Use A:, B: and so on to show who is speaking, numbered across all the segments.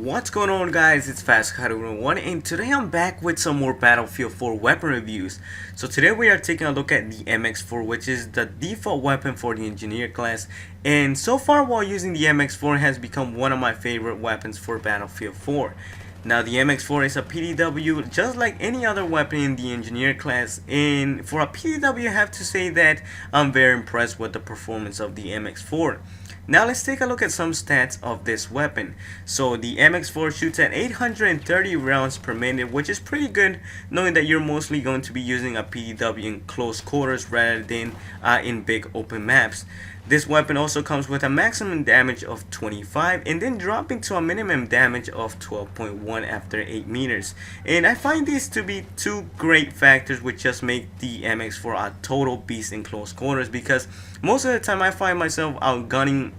A: What's going on, guys? It's Fast1 and today I'm back with some more Battlefield 4 weapon reviews. So today we are taking a look at the MX4, which is the default weapon for the engineer class, and so far while using the MX4 has become one of my favorite weapons for Battlefield 4. Now the MX4 is a PDW just like any other weapon in the engineer class, and for a PDW I have to say that I'm very impressed with the performance of the MX4. Now let's take a look at some stats of this weapon. So the MX4 shoots at 830 rounds per minute, which is pretty good knowing that you're mostly going to be using a PDW in close quarters rather than in big open maps. This weapon also comes with a maximum damage of 25 and then dropping to a minimum damage of 12.1 after 8 meters. And I find these to be two great factors which just make the MX4 a total beast in close quarters, because most of the time I find myself outgunning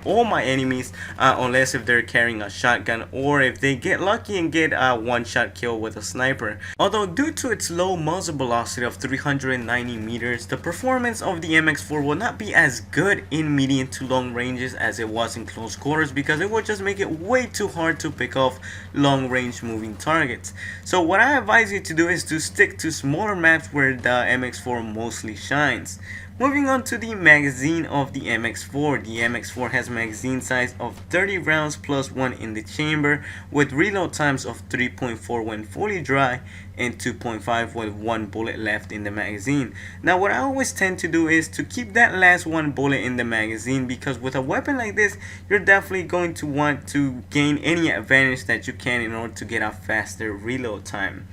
A: all my enemies unless if they're carrying a shotgun or if they get lucky and get a one-shot kill with a sniper. Although due to its low muzzle velocity of 390 meters, the performance of the MX4 will not be as good in medium to long ranges as it was in close quarters, because it would just make it way too hard to pick off long range moving targets. So what I advise you to do is to stick to smaller maps where the MX4 mostly shines. Moving on to the magazine of the MX4. The MX4 has a magazine size of 30 rounds plus 1 in the chamber, with reload times of 3.4 when fully dry and 2.5 with 1 bullet left in the magazine. Now what I always tend to do is to keep that last 1 bullet in the magazine, because with a weapon like this you're definitely going to want to gain any advantage that you can in order to get a faster reload time.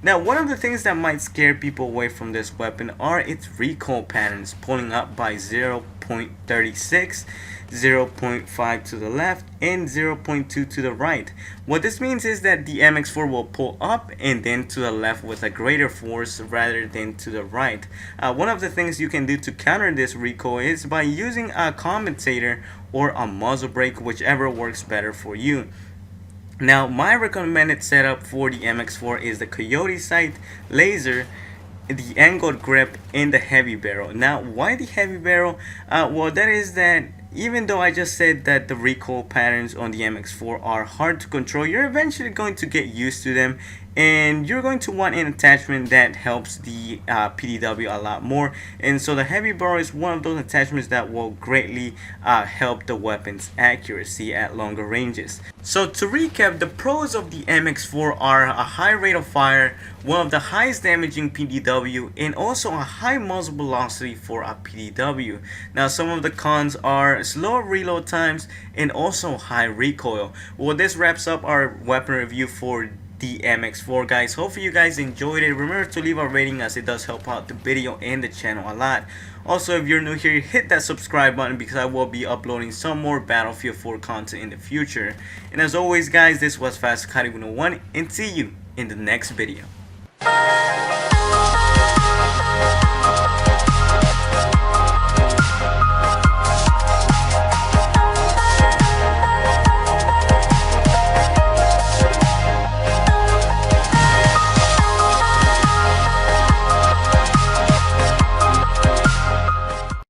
A: Now, one of the things that might scare people away from this weapon are its recoil patterns, pulling up by 0.36, 0.5 to the left, and 0.2 to the right. What this means is that the MX4 will pull up and then to the left with a greater force rather than to the right. One of the things you can do to counter this recoil is by using a compensator or a muzzle brake, whichever works better for you. Now, my recommended setup for the MX4 is the Coyote sight, laser, the angled grip, and the heavy barrel. Now, why the heavy barrel? Well, that is that even though I just said that the recoil patterns on the MX4 are hard to control, you're eventually going to get used to them, and you're going to want an attachment that helps the PDW a lot more. And so the heavy barrel is one of those attachments that will greatly help the weapon's accuracy at longer ranges. So to recap, the pros of the MX4 are a high rate of fire, one of the highest damaging PDW, and also a high muzzle velocity for a PDW. Now some of the cons are slower reload times and also high recoil. Well, this wraps up our weapon review for the MX4, guys. Hopefully you guys enjoyed it. Remember to leave a rating, as it does help out the video and the channel a lot. Also, if you're new here, hit that subscribe button, because I will be uploading some more Battlefield 4 content in the future. And as always, guys, this was Fast1, and see you in the next video.